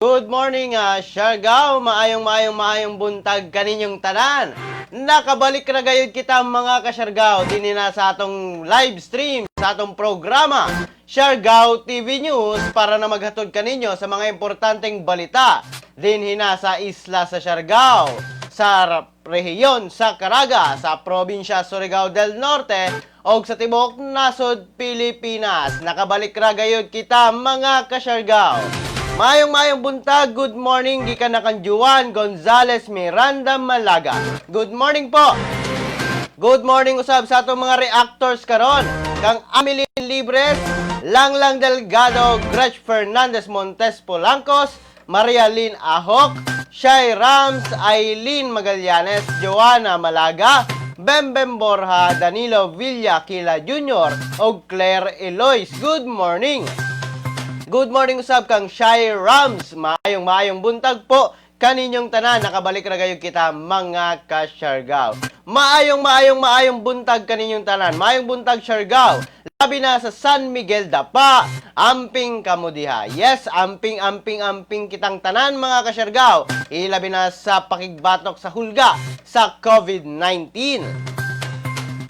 Good morning, Siargao. Maayong buntag kaninyong tanan. Nakabalik na gayud kita mga ka-Siargao din na sa atong live stream, sa atong programa, Siargao TV News, para na maghatod kaninyo sa mga importanteng balita din hina sa isla sa Siargao, sa rehiyon sa Caraga, sa probinsya Surigao del Norte, o sa tibok nasod Pilipinas. Nakabalik ra gayud kita mga ka-Siargao. Mayong buntag, good morning, gikan na kan Juan Gonzales Miranda Malaga. Good morning po. Good morning usab sa atong mga reactors karon. Kang Ameline Libres, Langlang Delgado, Gretch Fernandez Montes Polancos, Maria Lynn Ahok, Shai Rams, Aileen Magallanes, Joanna Malaga, Bembem Borja, Danilo Villakila Jr. o Claire Elois. Good morning. Good morning usab kang Shai Rams. Maayong buntag po kaninyong tanan. Nakabalik na kayo kita mga ka-Siargao. Maayong buntag kaninyong tanan. Maayong buntag Siargao. Labi na sa San Miguel Dapa. Amping kamudiha. Yes, amping kitang tanan mga ka-Siargao. Ilabi na sa pakigbatok sa hulga sa COVID-19.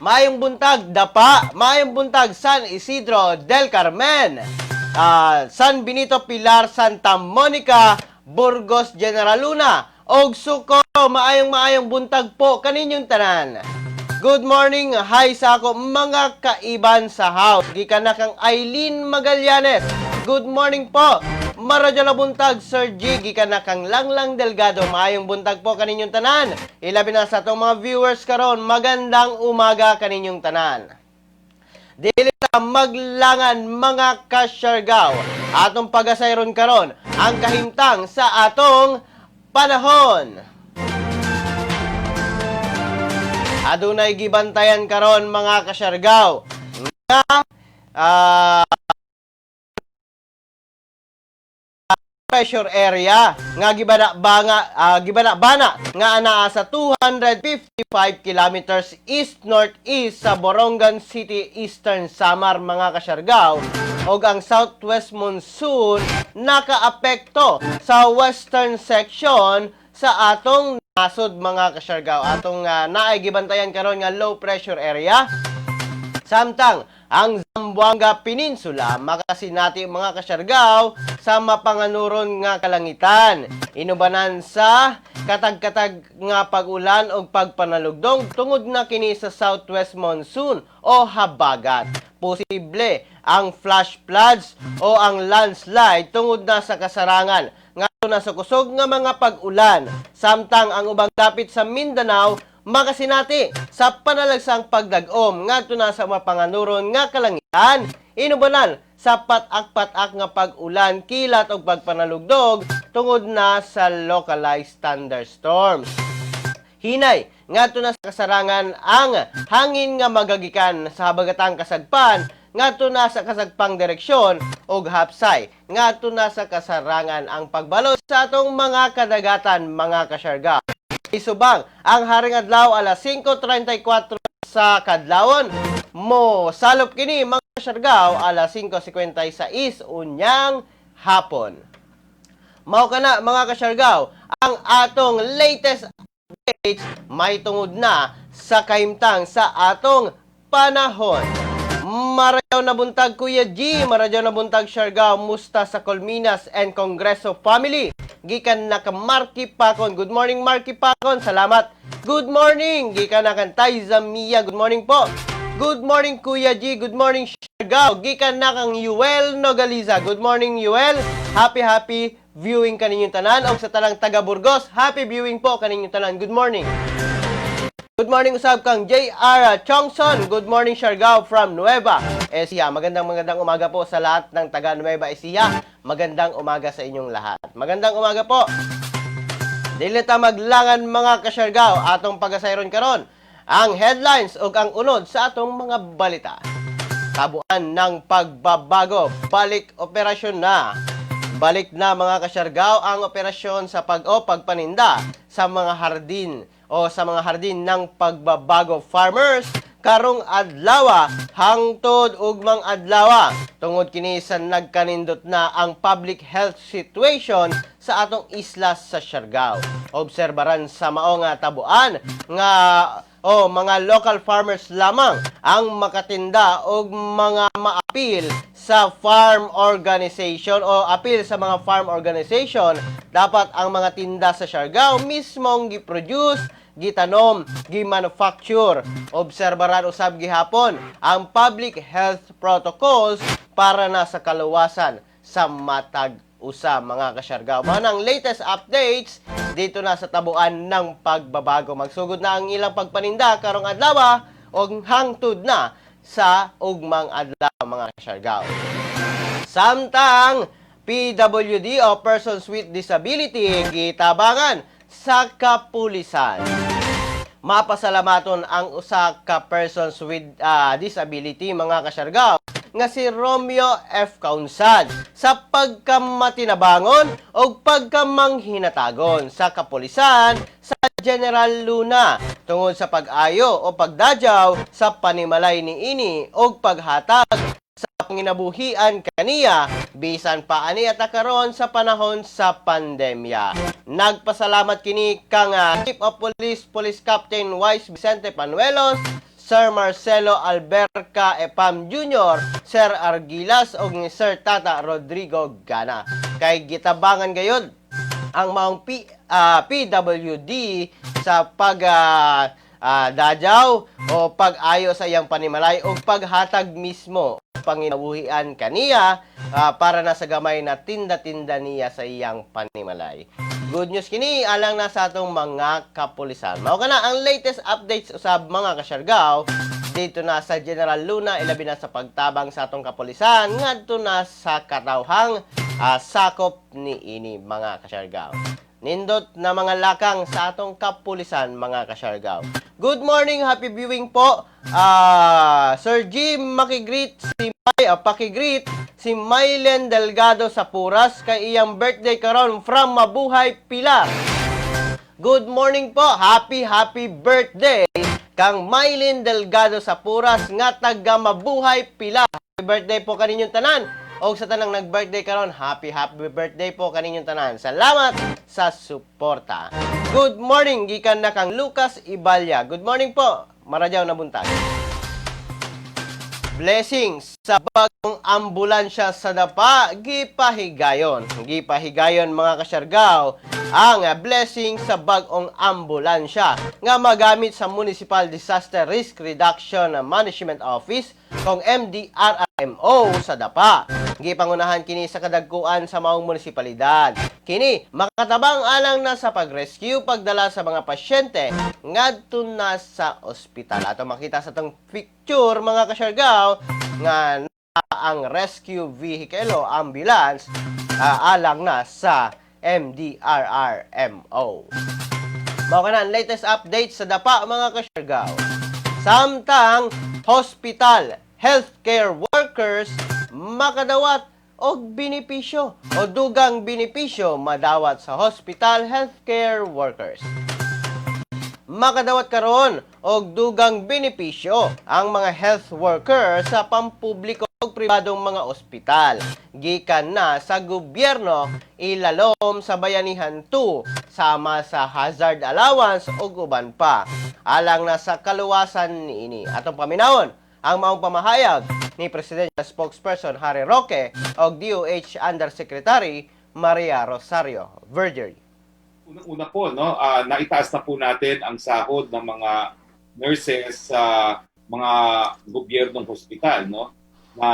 Maayong buntag Dapa. Maayong buntag San Isidro del Carmen. San Benito Pilar, Santa Monica, Burgos, General Luna, og Suco. Maayong buntag po kaninyong tanan. Good morning, hi sa ako mga kaiban sa house. Gikan na kang Aileen Magallanes. Good morning po. Maradyo na buntag, Sir G. Gikan na kang Langlang Delgado. Maayong buntag po kaninyong tanan. Ilabi na sa itong mga viewers karon. Magandang umaga kaninyong tanan. Dili ta maglangan mga ka-Siargao. Atong pagasayron karon ang kahimtang sa atong panahon. Adunay gibantayan karon mga ka-Siargao nga pressure area nga gibana nga anaa sa 255 kilometers east-northeast sa Borongan City, Eastern Samar mga ka-Siargao, og ang southwest monsoon nakaapekto sa western section sa atong nasod mga ka-Siargao. Atong naay gibantayan karon nga low pressure area. Samtang ang Zamboanga Peninsula makasinati mga ka-Siargao sa mapanganuron nga kalangitan. Inubanan sa katag-katag nga pag-ulan o pagpanalugdong tungod na kini sa southwest monsoon o habagat. Posible ang flash floods o ang landslide tungod na sa kasarangan nga na sa kusog nga mga pag-ulan. Samtang ang ubang dapit sa Mindanao makasinati sa panalagsang pagdagom ngadto na sa mapanganuron nga kalangitan. Inubanan sa patak-patak nga pag-ulan, kilat o pagpanalugdog tungod na sa localized thunderstorms. Hinay ngadto na sa kasarangan ang hangin nga magagikan sa habagatang kasagpan ngadto na sa kasagpang direksyon og hapsay ngadto na sa kasarangan ang pagbalot sa atong mga kadagatan mga ka-Siargao. Isubang ang haring adlaw alas 5:34 sa kadlawon mo salop kini mga Siargao alas 5:56 unyang hapon. Mao kana mga ka-Siargao ang atong latest updates may tungod na sa kahimtang sa atong panahon. Maradyo na buntag Kuya G, maradyo na buntag Siargao, musta sa Colminas and Congreso family. Gikan na ka Marky Pacon. Good morning Marky Pacon. Salamat. Good morning. Gikan na kan Taiza Mia. Good morning po. Good morning Kuya G. Good morning Siargao. Gikan na kang Yuel Nogaliza. Good morning Yuel. Happy viewing kaninyong tanan. O sa talang taga Burgos, happy viewing po kaninyong tanan. Good morning. Good morning usab kang JR Chongson. Good morning Siargao from Nueva Ecija. Magandang umaga po sa lahat ng taga Nueva Ecija. Magandang umaga sa inyong lahat. Magandang umaga po. Dili ta maglangan mga ka-Siargao atong pagasayron karon ang headlines ug ang unod sa atong mga balita. Kabuan ng pagbabago, balik operasyon na. Balik na mga ka-Siargao ang operasyon sa pagpaninda sa mga hardin o sa mga hardin ng pagbabago farmers karong adlaw hangtod ugmang adlaw tungod kini sa nagkanindot na ang public health situation sa atong isla sa Siargao. Obserbaran sa mao nga tabuan nga mga local farmers lamang ang makatinda og mga maapil sa farm organization o apil sa mga farm organization. Dapat ang mga tinda sa Siargao mismong giproduce, gitanom, gimanufacture. Obserbaran usab gihapon ang public health protocols para na sa kaluwasan sa matag usa mga kasyargao. Mga latest updates dito na sa tabuan ng pagbabago. Magsugod na ang ilang pagpaninda karong adlaw o hangtod na sa ugmang adlaw mga kasyargao. Samtang PWD o Persons with Disability gitabangan sa kapulisan. Mapasalamaton ang usa ka persons with disability mga kasyargao nga si Romeo F. Kaunsad sa pagkamatinabangon o pagkamanghinatagon sa kapulisan sa General Luna tungod sa pag-ayo o pagdadyaw sa panimalay niini o paghatag sa panginabuhian kaniya bisan pa ani karon sa panahon sa pandemya. Nagpasalamat kini kang Chief of Police Police Captain Wise Vicente Panuelos, Sir Marcelo Alberca Epam Jr., Sir Argilas o ni Sir Tata Rodrigo Gana. Kay gitabangan gayud ang maong PWD sa dadyaw o pag-ayo sa iyang panimalay o paghatag mismo panginabuhian kaniya para na sa gamay na tinda-tinda niya sa iyang panimalay. Good news kini alang na sa atong mga kapulisan. Mao kana ang latest updates usab mga kasyargao dito na sa General Luna, ilabi na sa pagtabang sa atong kapulisan ngadto na sa katawhang sakop ni ini mga kasyargao. Nindot na mga lakang sa atong kapulisan mga kasyargao. Good morning, happy viewing po. Sir Jim, makigreet si Mylen Delgado sa Puras kay iyang birthday karon from Mabuhay Pilar. Good morning po, happy birthday kang Mylen Delgado sa Puras nga taga Mabuhay Pilar. Happy birthday po kaninyong tanan. O sa tanang nag-birthday karon, happy birthday po kaninyong tanan. Salamat sa suporta. Good morning gikan na kang Lucas Ibalya. Good morning po. Maradyaw na buntag. Blessings sa bagong ambulansya sa Dapa, gipahigayon mga kasyargao ang blessing sa bagong ambulansya nga magamit sa Municipal Disaster Risk Reduction Management Office kung MDRMO sa Dapa. Gipangunahan kini sa kadagkuan sa maong munisipalidad. Kini makatabang alang na sa pag-rescue pagdala sa mga pasyente ngadto na sa ospital. Ato makita sa tong picture mga kasyargao nga ang rescue vehicle o ambulance alang na sa MDRRMO. Mao kana ang latest update sa Dapa mga kasyargao. Samtang hospital healthcare workers makadawat og benepisyo o dugang benepisyo madawat sa hospital healthcare workers. Makadawat karon og dugang benepisyo ang mga health workers sa pampubliko ug pribadong mga ospital gikan na sa gobyerno ilalom sa Bayanihan 2 sama sa hazard allowance ug uban pa alang na sa kaluwasan niini. Atong paminawon ang maong pamahayag ni Presidential Spokesperson Harry Roque o DOH Undersecretary Maria Rosario Vergery. Unang-una po, naitaas na po natin ang sahod ng mga nurses sa mga gobyernong hospital, na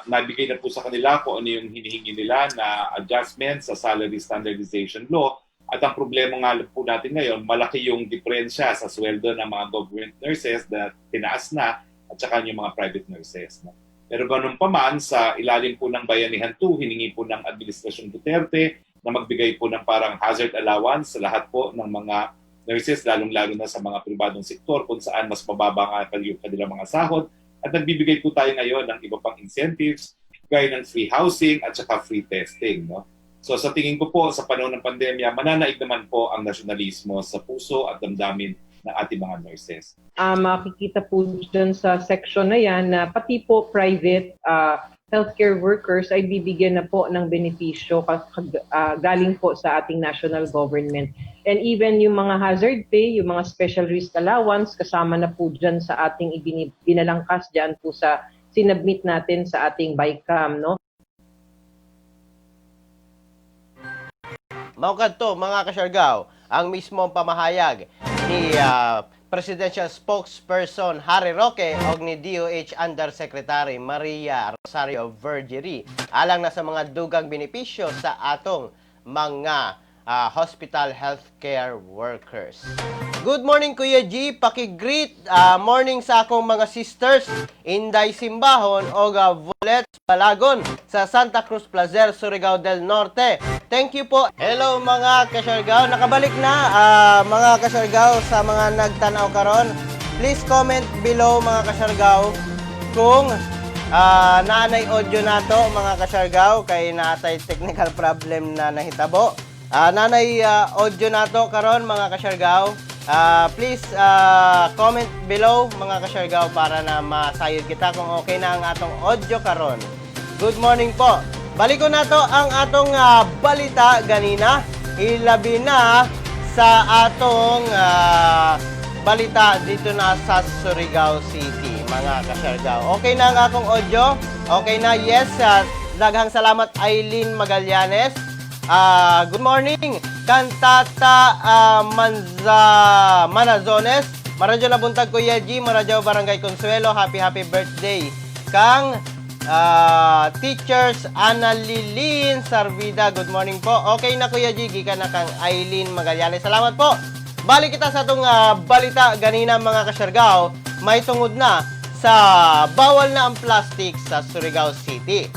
nabigay na po sa kanila kung ano yung hinihingi nila na adjustment sa salary standardization law. At ang problema nga po natin ngayon, malaki yung diferensya sa sweldo ng mga government nurses na tinaas na at saka yung mga private nurses. Pero ganun pa man, sa ilalim po ng Bayanihan 2, hiningi po ng Administrasyon Duterte na magbigay po ng parang hazard allowance sa lahat po ng mga nurses, lalong-lalo na sa mga pribadong sektor kung saan mas mababa nga yung kanilang mga sahod. At nagbibigay po tayo ngayon ng iba pang incentives, gaya ng free housing at saka free testing. So sa tingin ko po, sa panahon ng pandemya, mananaig naman po ang nasyonalismo sa puso at damdamin ng ating mga nurses. Makikita po dyan sa section na yan na pati po private healthcare workers ay bibigyan na po ng benepisyo galing po sa ating national government. And even yung mga hazard pay, yung mga special risk allowance, kasama na po dyan sa ating binalangkas dyan po sa sinubmit natin sa ating BICAM, no? Maukad to, mga kasyargaw, ang mismong pamahayag ni Presidential Spokesperson Harry Roque o ni DOH Undersecretary Maria Rosario Vergerie alang na sa mga dugang benepisyo sa atong mga hospital healthcare workers. Good morning, Kuya G. Paki-greet. Morning sa akong mga sisters, Inday Simbahon o Volet Balagon sa Santa Cruz Placer, Surigao del Norte. Thank you po. Hello mga kasyargaw. Nakabalik na mga kasyargaw sa mga nagtanaw karon. Please comment below mga kasyargaw kung naanay audio nato mga kasyargaw kay naatay technical problem na nahitabo. Nanay audio nato karon mga kasyargaw. Please comment below mga kasyargaw para na masayod kita kung okay na ang atong audio karon. Good morning po. Balik ko na to ang atong balita ganina. Ilabi na sa atong balita dito na sa Surigao City, mga kasyargaw. Okay na ang akong audio? Okay na, yes. Daghang salamat Aileen Magallanes. Good morning, Cantata Manazones. Maradyo Labuntag Kuya G, Maradyo Barangay Consuelo. Happy birthday. Kang Teachers Ana Lilin Sarvida, good morning po. Okay na Kuya G, gikan na kang Aileen Magallanes. Salamat po. Balik kita sa itong balita ganina mga kasyargaw. May tungod na sa bawal na ang plastic sa Surigao City.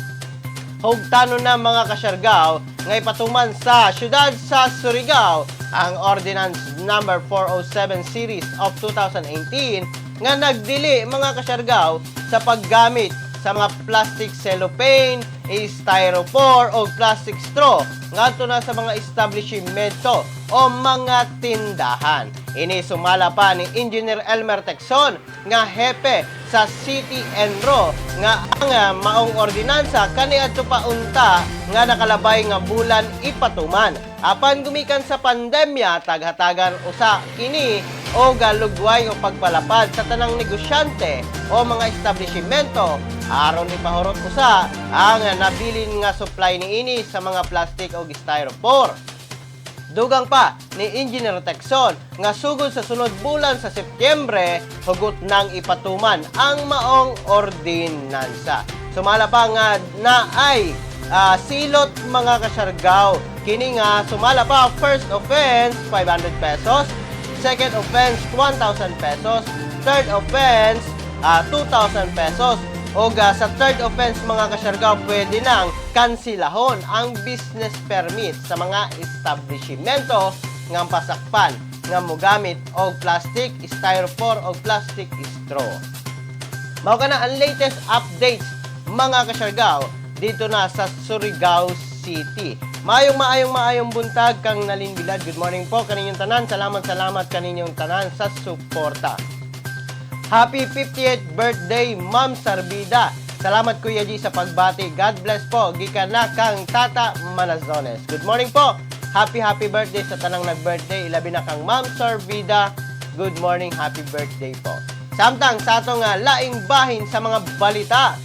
Hugtano na mga kasyargaw ngay patuman sa syudad sa Surigao ang Ordinance number 407 Series of 2018 nga nagdili mga kasyargaw sa paggamit sa mga plastic cellophane, styrofoam o plastic straw ngadto na sa mga establishmento o mga tindahan. Ini sumala pa ni Engineer Elmer Tecson nga hepe sa City Enro nga ang maong ordinansa kaniadto pa unta nga nakalabay nga bulan ipatuman. Apan gumikan sa pandemya taghatagan usa kini o galugway o pagpalapad sa tanang negosyante o mga establishmento aron ipahurot usa ang nabilin nga supply niini sa mga plastic o styrofoam. Dugang pa ni Engineer Tecson nga sugod sa sunod bulan sa Setyembre hugot nang ipatuman ang maong ordinansa. Sumala pa nga na ay silot mga kasyargaw. Kini nga sumala pa first offense 500 pesos, second offense 1,000 pesos, third offense 2,000 pesos. O sa third offense mga kasyargaw, pwede nang kansilahon ang business permit sa mga establishmento nga pasakpan nga mogamit og plastic, styrofoam o plastic straw. Mao kana ang latest updates mga kasyargaw dito na sa Surigao City. Maayong buntag kang nalinbilad. Good morning po kaninyong tanan. Salamat kaninyong tanan sa suporta. Happy 50th birthday, Ma'am Sarvida. Salamat Kuya G sa pagbati. God bless po. Gikan na kang Tata Manazones. Good morning po. Happy birthday sa tanang nag-birthday. Ilabi na kang Ma'am Sarvida. Good morning, happy birthday po. Samtang sa atong laing bahin sa mga balita,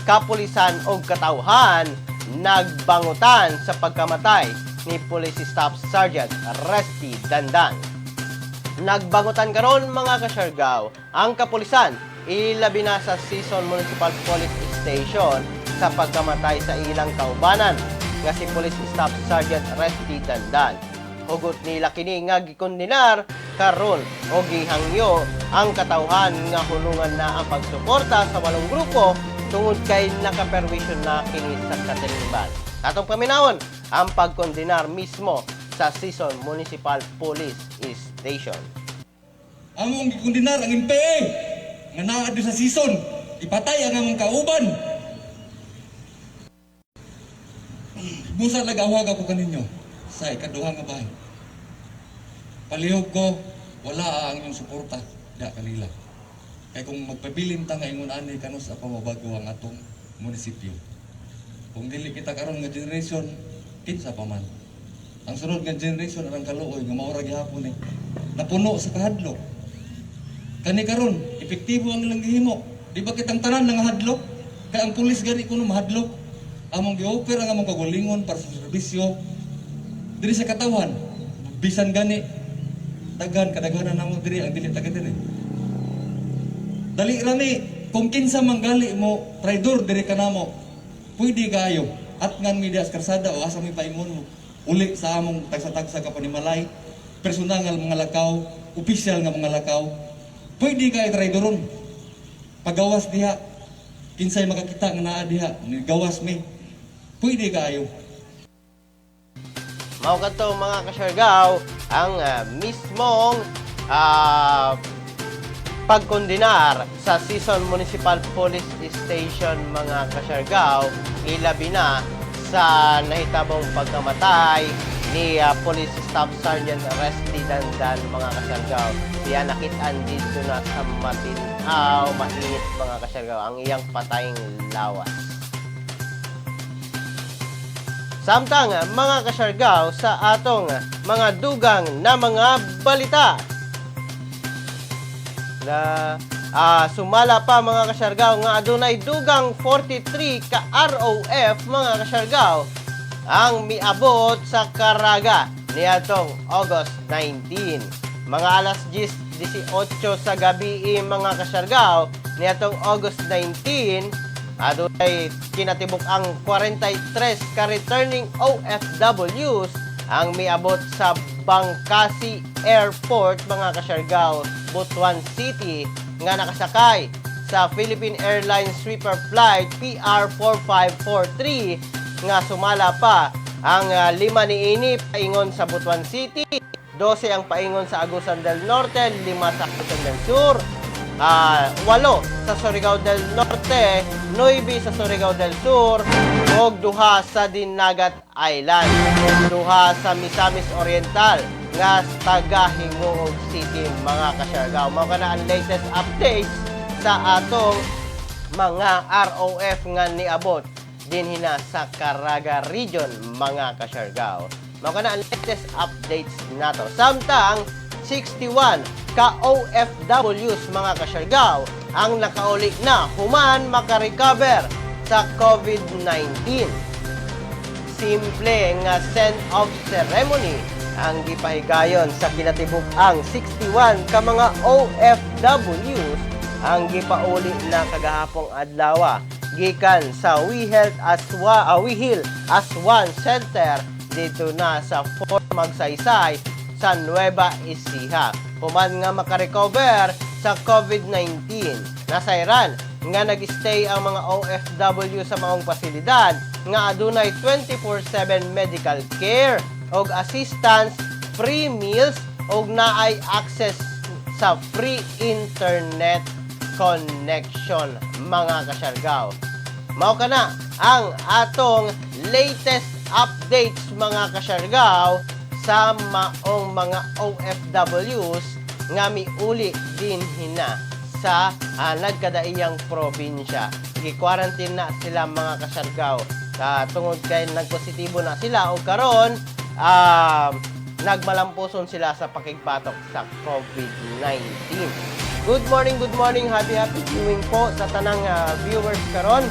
kapulisan o katauhan nagbangutan sa pagkamatay ni Police Staff Sergeant Resty Dandan. Nagbangutan karon mga kasyargaw ang kapulisan ilabi na sa Sison Municipal Police Station sa pagkamatay sa ilang kaubanan nga si Police Staff Sergeant Resty Dandan. Hugot nila kini nga gikondenar karon o gihangyo ang katawhan nga hulungan na ang pagsuporta sa walong grupo tungod kay nakaperwisyon na kini sa katilingban. Atong paminawon ang pagkondenar mismo sa Sison Municipal Police Station. Among gikondenar ang MPA nga naa sa Sison, ipatay ang among kauban. Busa nagawag ako kaninyo sa ikaduha nga bahay. Palihog ko, wala ang inyong suporta, da kanila. Kaya kung magpabilin ta nga ingon ani kanos apa mabago ang atong munisipyo. Kung dili kita karon nga generation, kinsa pa man. Ang sunod nga generation arang kaluoy nga mao ra gihapon napuno sa kahadlok. Kani karon, epektibo ang ilang gihimo. Di ba kitang tanan nga hadlok? Kaya ang pulis gani kuno mahadlok. Among gi-offer ang among kagalingon para sa serbisyo diri sa katawan. Bisan gani daghan kadaghanan namo diri ang dili taga diri. Dali rami kung kinsa manggali mo traidor diri kanamo. Pwede kayo at ngan media sa karsada o asa may paingon mo. Uli sa among tagsa-tagsa ka panimalay, personal nga mga lakaw, opisyal nga mga lakaw. Pwede kayo traidoron. Pagawas diha, kinsay makakita nga naa diha, gawas mi. Pwede kayo. Mao kadto mga kasyargaw ang mismong pagkondinar sa Sison Municipal Police Station mga kasyargaw, ilabi na sa nahitabong pagkamatay ni Police Staff Sergeant Resty Dandan mga kasyargaw. Siya nakitaan dito na sa matinaw, mainit mga kasyargaw, ang iyang patayng lawas. Samtang mga kasyargaw sa atong mga dugang na mga balita na sumala pa mga kasyargaw nga adunay dugang 43 ka ROF mga kasyargaw ang miabot sa Caraga niadtong August 19. Mga alas 10:18 sa gabi mga kasyargaw niadtong August 19 adunay kinatibuk ang 43 ka returning OFWs ang miabot sa Bangkasi Airport mga kasyargaw, Butuan City nga nakasakay sa Philippine Airlines Sweeper Flight PR4543 nga sumala pa ang 5 niini paingon sa Butuan City, 12 ang paingon sa Agusan del Norte, 5 sa Agusan del Sur, 8 sa Surigao del Norte, 9 sa Surigao del Sur, ug 2 sa Dinagat Island, 2 sa Misamis Oriental nga taga Hingoog City mga kasyargaw. Mao kana ang latest updates sa atong mga ROF nga niabot dinhi na sa Caraga Region mga kasyargaw. Mao kana ang latest updates nato. Samtang 61 ka OFWs mga kasyargaw ang nakauli na human makarecover sa COVID-19. Simple nga send-off ceremony ang gipahigayon sa kinatibuk ang 61 ka mga OFWs ang gipauli na kagahapong adlaw gikan sa WeHealth Aswan Center dito na sa Fort Magsaysay sa Nueva Ecija. Human nga makarecover sa COVID-19. Nasayran nga nag-stay ang mga OFW sa maong pasilidad nga adunay 24/7 medical care og assistance, free meals og naay access sa free internet connection mga kasyargaw. Mao kana ang atong latest updates mga kasyargaw sa maong mga OFWs nga miuli din hina sa nagkadaiyang probinsya. Gi-quarantine na sila mga kasyargaw tungod kay nagpositibo na sila o karon nagmalampuson sila sa pakigbatok sa COVID-19. Good morning, happy viewing po sa tanang viewers karon.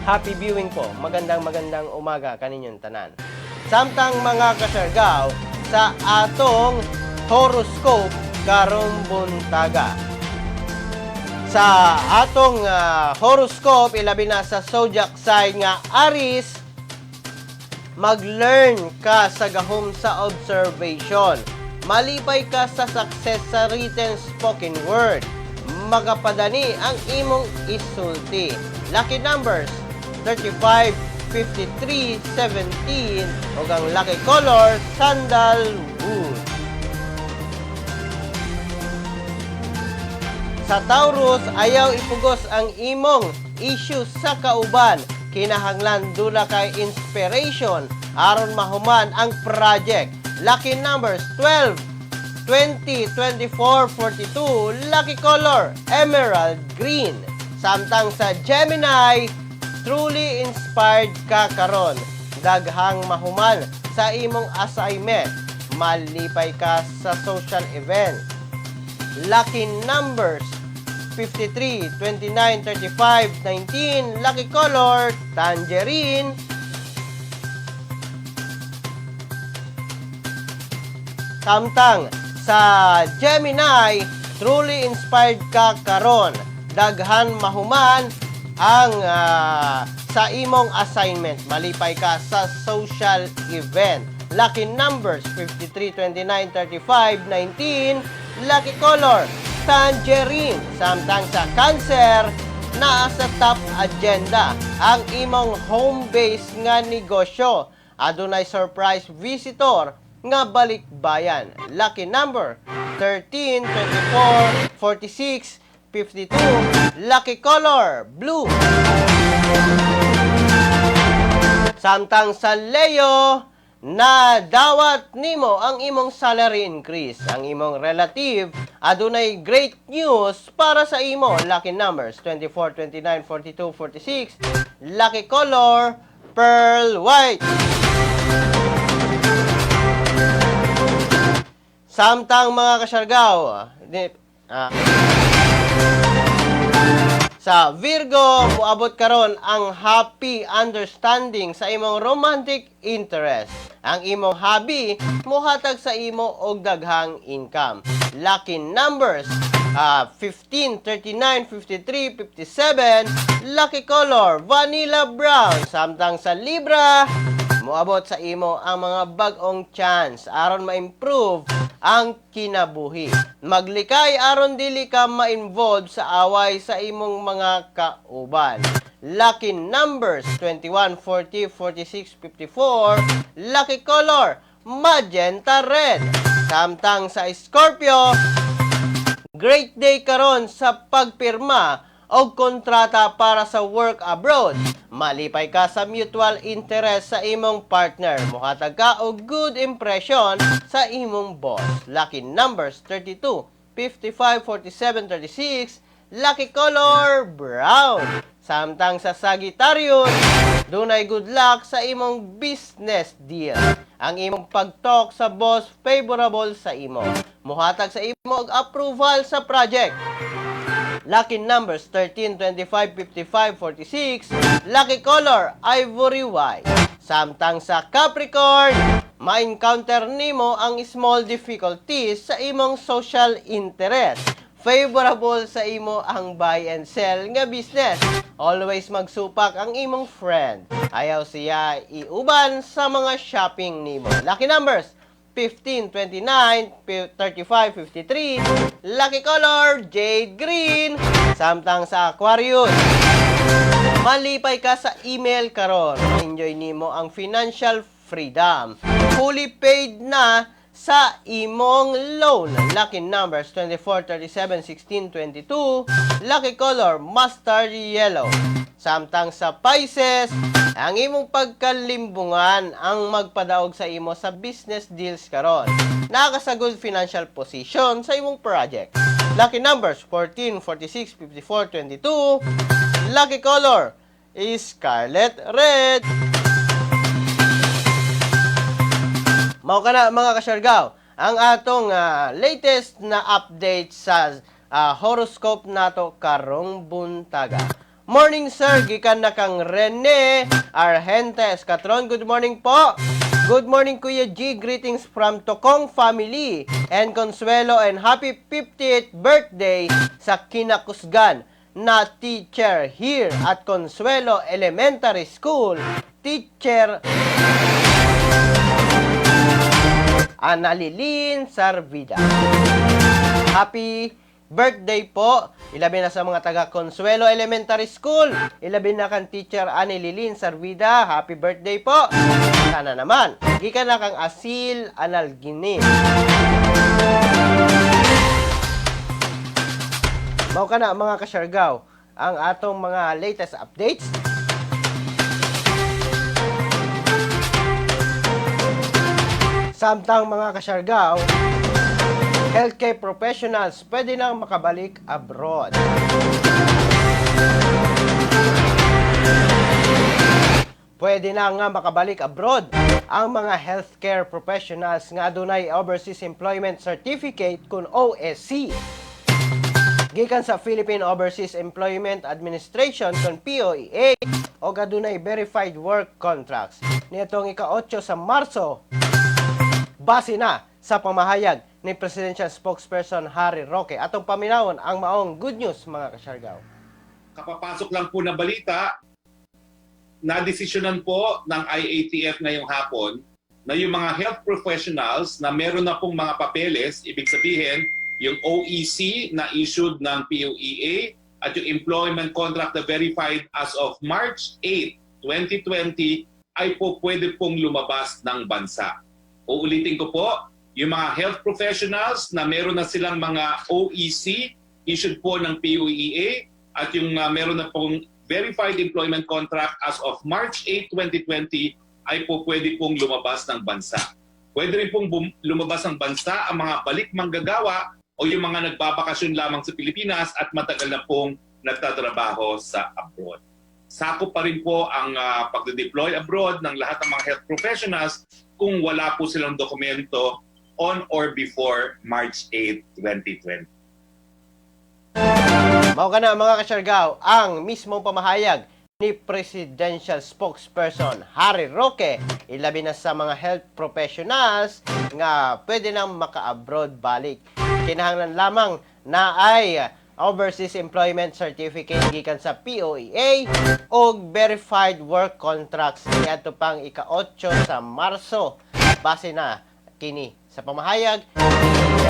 Happy viewing po, magandang umaga kaninyong tanan. Samtang mga kasyargaw sa atong horoscope karong buntaga. Sa atong horoscope ilabi na sa zodiac sign nga Aries, mag-learn ka sa gahom sa observation. Malipay ka sa success sa written spoken word. Magapadani ang imong isulti. Lucky numbers 35, 53, 17 ug ang lucky color sandalwood. Sa Taurus, ayaw ipugos ang imong issues sa kauban. Kinahanglan dula kay inspiration aron mahuman ang project. Lucky numbers 12, 2024-42, lucky color, emerald green. Samtang sa Gemini, truly inspired ka karon. Daghang mahuman sa imong assignment. Malipay ka sa social event. Lucky numbers, 53, 29, 35, 19. Lucky color, tangerine. Samtang sa Gemini, truly inspired ka karon. Daghan mahuman ang sa imong assignment. Malipay ka sa social event. Lucky numbers, 53, 29, 35, 19. Lucky color, tangerine. Samtang sa Cancer, naa sa top agenda ang imong home base nga negosyo. Adunay surprise visitor nga balikbayan. Lucky number, 13, 24, 46, 52. Lucky color, blue. Samtang sa Leo, na dawat nimo ang imong salary increase. Ang imong relative adunay great news para sa imo. Lucky numbers, 24, 29, 42, 46. Lucky color, pearl white. Samtang mga kasyargaw, sa Virgo, muabot karon ang happy understanding sa imong romantic interest. Ang imong hobby, muhatag sa imo og daghang income. Lucky numbers, 15, 39, 53, 57. Lucky color, vanilla brown. Samtang sa Libra, muabot sa imo ang mga bag-ong chance aron ma-improve ang kinabuhi. Maglikay aron dili ka ma-involve sa away sa imong mga kauban. Lucky numbers, 21, 40, 46, 54. Lucky color, magenta red. Samtang sa Scorpio, great day karon sa pagpirma o kontrata para sa work abroad. Malipay ka sa mutual interest sa imong partner. Muhatag ka og good impression sa imong boss. Lucky numbers, 32, 55, 47, 36. Lucky color, brown. Samtang sa Sagittarius, dunay good luck sa imong business deal. Ang imong pag-talk sa boss favorable sa imo. Muhatag sa imo og approval sa project. Lucky numbers, 13, 25, 55, 46. Lucky color, ivory white. Samtang sa Capricorn, ma-encounter nimo ang small difficulties sa imong social interest. Favorable sa imo ang buy and sell nga business. Always magsupak ang imong friend. Ayaw siya iuban sa mga shopping nimo. Lucky numbers, 15, 29, 35, 53. Lucky color, jade green. Samtang sa Aquarius, malipay ka sa email karon. Enjoy nimo ang financial freedom. Fully paid na sa imong loan. Lucky numbers, 24, 37, 16, 22. Lucky color, mustard yellow. Samtang sa Pisces, ang imong pagkalimbungan ang magpadaog sa imo sa business deals karon. Naka sa good financial position sa imong project. Lucky numbers, 14, 46, 54, 22. Lucky color is scarlet red. Mao kana mga kasyargaw, ang atong latest na update sa horoscope nato karong buntaga. Morning sir, gikan na kang Rene Argentes. Katron, good morning po. Good morning Kuya G, greetings from Tokong family and Consuelo, and happy 50th birthday sa kinakusgan na teacher here at Consuelo Elementary School, Teacher Analilin Sarvida. Happy birthday po. Ilabi na sa mga taga Consuelo Elementary School. Ilabi na kan Teacher Analilin Sarvida. Happy birthday po. Sana naman, gikan na kang Asil Analginin. Mao ka na mga kasyargaw, ang atong mga latest updates. Samtang mga kasyargaw, healthcare professionals pwede nang makabalik abroad. Pwede na nga makabalik abroad ang mga healthcare professionals nga adunay Overseas Employment Certificate kun OSC. Gikan sa Philippine Overseas Employment Administration kun POEA o adunay verified work contracts. Nitong ika-8 sa Marso, base na sa pamahayag ni Presidential Spokesperson Harry Roque. Atong paminawon ang maong good news, mga kasyargaw. Kapapasok lang po na balita, na-desisyonan po ng IATF ngayong hapon na yung mga health professionals na meron na pong mga papeles, ibig sabihin, yung OEC na issued ng POEA at yung employment contract na verified as of March 8, 2020 ay po pwede pong lumabas ng bansa. Uulitin ko po, yung mga health professionals na meron na silang mga OEC issued po ng POEA at yung meron na pong verified employment contract as of March 8, 2020 ay po pwede pong lumabas ng bansa. Pwede rin pong lumabas ng bansa ang mga balik manggagawa o yung mga nagbabakasyon lamang sa Pilipinas at matagal na pong nagtatrabaho sa abroad. Sakop pa rin po ang pagde-deploy abroad ng lahat ng mga health professionals kung wala po silang dokumento on or before March 8, 2020. Mao kana mga kasyargaw, ang mismong pamahayag ni Presidential Spokesperson Harry Roque, ilabi na sa mga health professionals nga pwede nang maka-abroad balik. Kinahanglan lamang na ay Overseas Employment Certificate gikan sa POEA o verified work contracts niadto pang ika-8 sa Marso. Base na kini sa pamahayag ni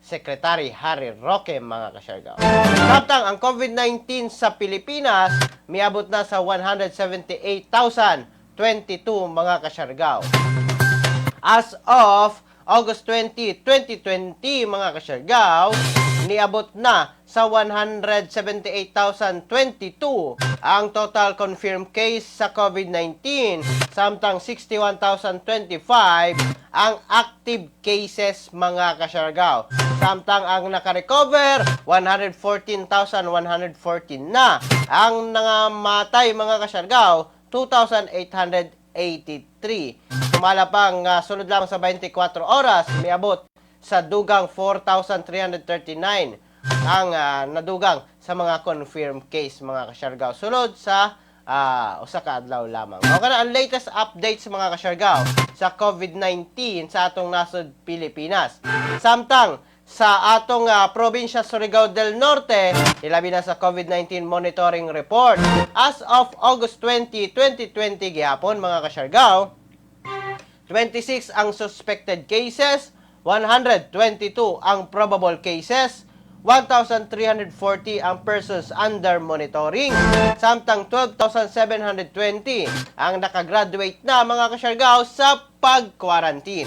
Secretary Harry Roque, mga kasyargaw. Samtang ang COVID-19 sa Pilipinas miabot na sa 178,022 mga kasyargaw. As of August 20, 2020 mga kasyargaw, niabot na sa 178,022 ang total confirmed case sa COVID-19, samtang 61,025 ang active cases mga kasyargaw. Samtang ang nakarecover, 114,114 na. Ang nangamatay mga kasyargaw, 2,883. Sumala pang sunod lamang sa 24 oras, miabot sa dugang 4,339 ang nadugang sa mga confirmed case mga kasyargaw. Sunod sa usa ka adlaw lamang. O kana ang latest updates mga kasyargaw sa COVID-19 sa atong nasod Pilipinas. Samtang sa atong probinsya Surigao del Norte, ilabi na sa COVID-19 monitoring report. As of August 20, 2020 gihapon mga kasyargaw, 26 ang suspected cases, 122 ang probable cases, 1,340 ang persons under monitoring, samtang 12,720 ang nakagraduate na mga kasyargaw sa pag-quarantine.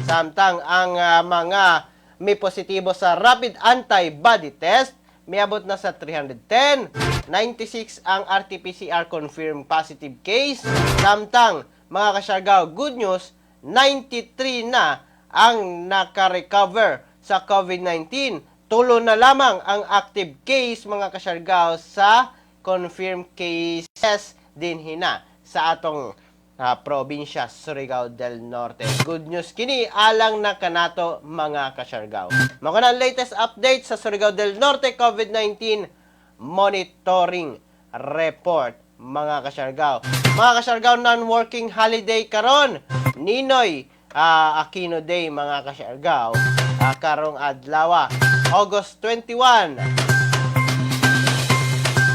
Samtang ang mga may positibo sa rapid antibody test, miabot na sa 310, 96 ang RT-PCR confirmed positive case, samtang mga kasyargaw, good news, 93 na ang naka-recover sa COVID-19. Tulo na lamang ang active case mga kasyargaw sa confirmed cases din hina sa atong probinsya Surigao del Norte. Good news kini alang na kanato mga kasyargaw. Mao kana ang latest update sa Surigao del Norte COVID-19 monitoring report mga kasyargaw. Mga kasyargaw, non-working holiday karon. Ninoy Aquino Day mga kasyargaw. Karong adlaw August 21.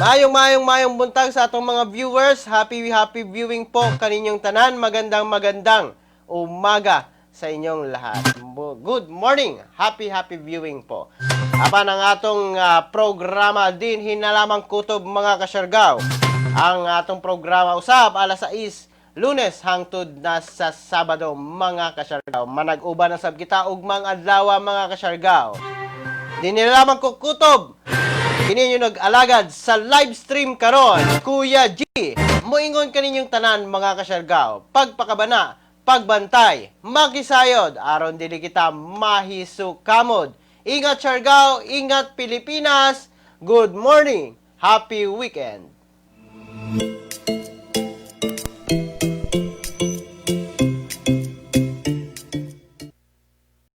Mayong buntag sa atong mga viewers. Happy viewing po kaninyong tanan. Magandang umaga sa inyong lahat. Good morning. Happy viewing po. Apan ang atong programa din hinalamang kutob mga kasyargaw. Ang atong programa usab alas 6 Lunes hangtod na sa Sabado mga kasyargaw. Manag-uban na sab kita ugmang adlaw mga kasyargaw. Dinilamang ko kutob. Kini nyo nag-alagad sa live stream karon, Kuya G. Moingon kaninyong tanan mga kasyargaw. Pagpakabana, pagbantay, makisayod, aron dili kita mahisukamod. Ingat Siargao, ingat Pilipinas. Good morning. Happy weekend.